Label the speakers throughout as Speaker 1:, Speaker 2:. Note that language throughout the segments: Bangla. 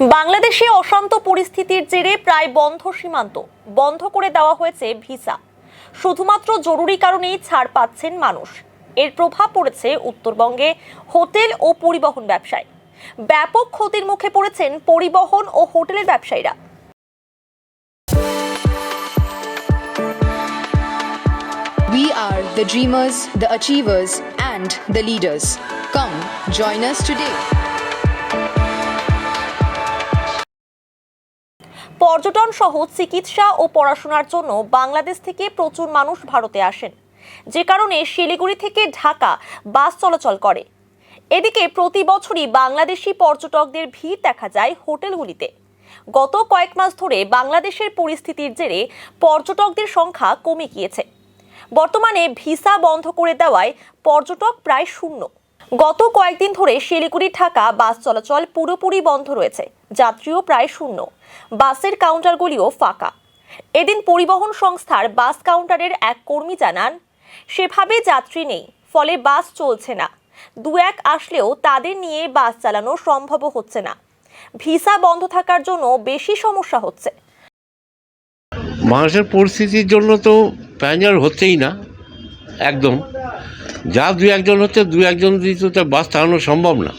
Speaker 1: বাংলাদেশে অশান্ত পরিস্থিতির জেরে প্রায় বন্ধ সীমান্ত বন্ধ করে দেওয়া হয়েছে ভিসা। শুধুমাত্র জরুরি কারণেই ছাড় পাচ্ছেন মানুষ। এর প্রভাব পড়েছে উত্তরবঙ্গে হোটেল ও পরিবহন ব্যবসায়। ব্যাপক ক্ষতির মুখে পড়েছেন পরিবহন ও হোটেলের ব্যবসায়ীরা।
Speaker 2: We are the dreamers, the achievers, and the leaders. Come, join us today.
Speaker 1: পর্যটন সহ চিকিৎসা ও পড়াশোনার জন্য বাংলাদেশ থেকে প্রচুর মানুষ ভারতে আসেন, যে কারণে শিলিগুড়ি থেকে ঢাকা বাস চলাচল করে। এদিকে প্রতি বছরই বাংলাদেশি পর্যটকদের ভিড় দেখা যায় হোটেলগুলিতে। গত কয়েক মাস ধরে বাংলাদেশের পরিস্থিতির জেরে পর্যটকদের সংখ্যা কমে গিয়েছে। বর্তমানে ভিসা বন্ধ করে দেওয়ায় পর্যটক প্রায় শূন্য। গত কয়েকদিন ধরে শিলিগুড়ি ঢাকা বাস চলাচল পুরোপুরি বন্ধ রয়েছে, যাত্রীও প্রায় শূন্য। বাসের কাউন্টারগুলিও ফাঁকা। এদিন পরিবহন সংস্থার বাস কাউন্টারের এক কর্মী জানান, সেভাবে যাত্রী নেই, ফলে বাস চলছে না। দু এক আসলেও তাদের নিয়ে বাস চালানো সম্ভব হচ্ছে না। ভিসা বন্ধ থাকার জন্য বেশি সমস্যা হচ্ছে।
Speaker 3: মানুষের পরিস্থিতির জন্য তো প্যাঞ্জার হচ্ছেই না একদম। যা দু একজন হচ্ছে, দু একজন দিয়ে তো বাস চালানো সম্ভব না।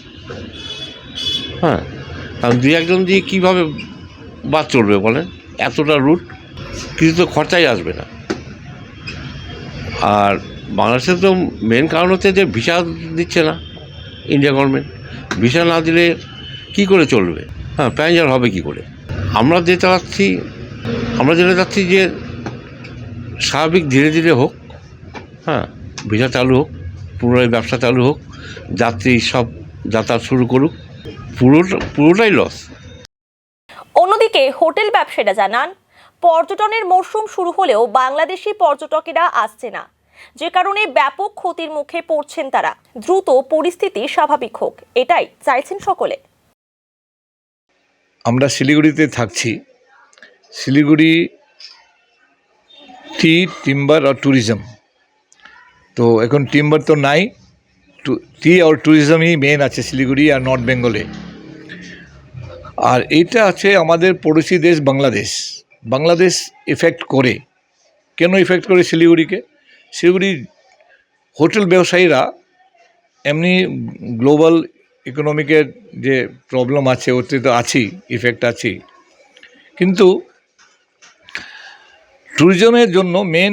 Speaker 3: হ্যাঁ, কারণ দু একজন দিয়ে কীভাবে বাস চলবে বলেন? এতটা রুট কিছু তো খরচাই আসবে না। আর বাংলাদেশের তো মেন কারণ হচ্ছে যে ভিসা দিচ্ছে না ইন্ডিয়া গভর্নমেন্ট। ভিসা না দিলে কি করে চলবে? হ্যাঁ, প্যাঞ্জার হবে কি করে? আমরা যেটা চাচ্ছি যে স্বাভাবিক ধীরে ধীরে হোক। হ্যাঁ, ভিসা চালু হোক, পুনরায় ব্যবসা চালু হোক, যাত্রী সব যাতায়াত শুরু করুক। পুরোটাই লস।
Speaker 1: অন্যদিকে হোটেল ব্যবসায়ীরা জানান, পর্যটনের মরশুম শুরু হলেও বাংলাদেশি পর্যটকেরা আসছে না, যে কারণে ব্যাপক ক্ষতির মুখে পড়ছেন তারা। দ্রুত পরিস্থিতি স্বাভাবিক হোক, এটাই চাইছেন সকলে।
Speaker 4: আমরা শিলিগুড়িতে থাকছি। শিলিগুড়ি টি, টিম্বার আর ট্যুরিজম। তো এখন টিম্বার তো নাই, টি আর ট্যুরিজমই মেন আছে শিলিগুড়ি আর নর্থ বেঙ্গলে। আর এইটা আছে আমাদের পড়োশি দেশ বাংলাদেশ এফেক্ট করে। কেন এফেক্ট করে শিলিগুড়িকে? শিলিগুড়ির হোটেল ব্যবসায়ীরা এমনি গ্লোবাল ইকোনমিকের যে প্রবলেম আছে ওতে তো আছেই, ইফেক্ট আছেই। কিন্তু ট্যুরিজমের জন্য মেন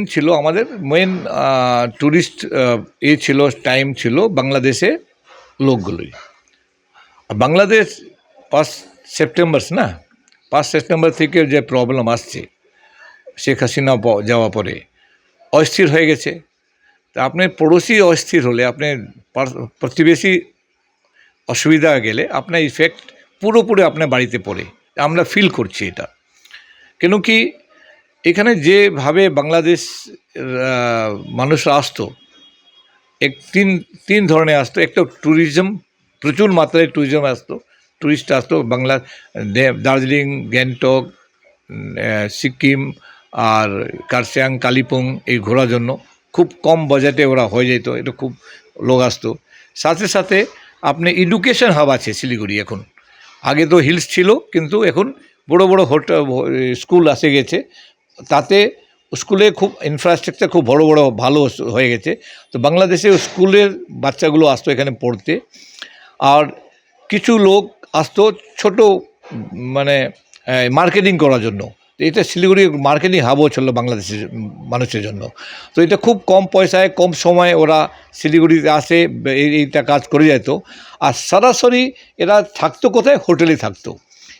Speaker 4: ট্যুরিস্ট টাইম ছিল বাংলাদেশে লোকগুলোই। বাংলাদেশ 5 সেপ্টেম্বর থেকে যে প্রবলেম আসছে, শেখ হাসিনা যাওয়া পরে অস্থির হয়ে গেছে। তা আপনি পড়োশি অস্থির হলে, আপনি প্রতিবেশী অসুবিধা গেলে আপনার ইফেক্ট পুরোপুরি আপনার বাড়িতে পড়ে। আমরা ফিল করছি এটা। কেন কি এখানে যেভাবে বাংলাদেশ মানুষরা আসতো, তিন ধরনের আসতো। একটা ট্যুরিজম, প্রচুর মাত্রায় ট্যুরিস্ট আসতো বাংলা, দার্জিলিং, গ্যাংটক, সিকিম আর কার্শিয়াং, কালিম্পং এই ঘোরার জন্য খুব কম বাজেটে ওরা হয়ে যেত, এটা খুব লোক আসতো। সাথে সাথে আপনি এডুকেশন হাব আছে শিলিগুড়ি এখন। আগে তো হিলস ছিল, কিন্তু এখন বড় বড় স্কুল এসে গেছে। তাতে স্কুলে খুব ইনফ্রাস্ট্রাকচার খুব বড় ভালো হয়ে গেছে। তো বাংলাদেশে স্কুলের বাচ্চাগুলো আসতো এখানে পড়তে। আর কিছু লোক আসতো ছোট মানে মার্কেটিং করার জন্য। এটা শিলিগুড়ি মার্কেটিং হাবও ছিল বাংলাদেশের মানুষের জন্য। তো এটা খুব কম পয়সায় কম সময়ে ওরা শিলিগুড়িতে আসে, এইটা কাজ করে যেত। আর সরাসরি এরা থাকতো কোথায়? হোটেলে থাকতো।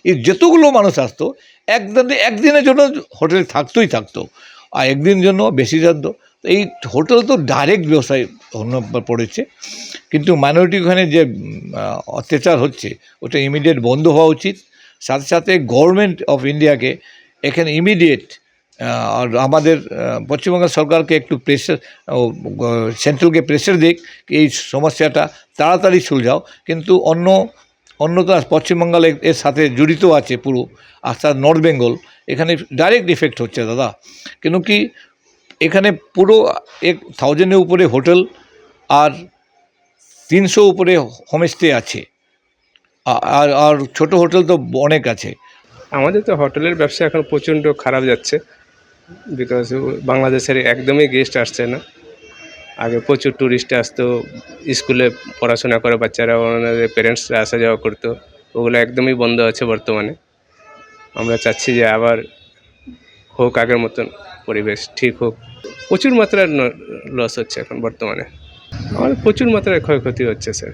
Speaker 4: এই যতগুলো মানুষ আসতো একদিনের জন্য হোটেলে থাকতো, আর একদিনের জন্য বেশি জানতো। এই হোটেল তো ডাইরেক্ট ব্যবসায় পড়েছে। কিন্তু মাইনরিটি ওখানে যে অত্যাচার হচ্ছে ওটা ইমিডিয়েট বন্ধ হওয়া উচিত। সাথে সাথে গভর্নমেন্ট অফ ইন্ডিয়াকে এখানে ইমিডিয়েট, আর আমাদের পশ্চিমবঙ্গ সরকারকে একটু প্রেশার, সেন্ট্রালকে প্রেশার দিক এই সমস্যাটা তাড়াতাড়ি সুলঝাও। কিন্তু অন্য তো পশ্চিমবঙ্গ এর সাথে জড়িত আছে পুরো, আর তার নর্থ বেঙ্গল, এখানে ডাইরেক্ট ইফেক্ট হচ্ছে দাদা। কেন কি এখানে পুরো 1000-এর উপরে হোটেল আর 300 উপরে হোমস্টে আছে। আর আর ছোট হোটেল তো অনেক আছে।
Speaker 5: আমাদের তো হোটেলের ব্যবসা এখন প্রচণ্ড খারাপ যাচ্ছে, বিকজ বাংলাদেশের একদমই গেস্ট আসছে না। আগে প্রচুর ট্যুরিস্ট আসতো, স্কুলে পড়াশোনা করে বাচ্চারা ওনাদের প্যারেন্টসরা আসা যাওয়া করতো, ওগুলো একদমই বন্ধ আছে বর্তমানে। আমরা চাচ্ছি যে আবার হোক, আগের মতন পরিবেশ ঠিক হোক। প্রচুর মাত্রার লস হচ্ছে এখন বর্তমানে, আমাদের প্রচুর মাত্রায় ক্ষয়ক্ষতি হচ্ছে স্যার।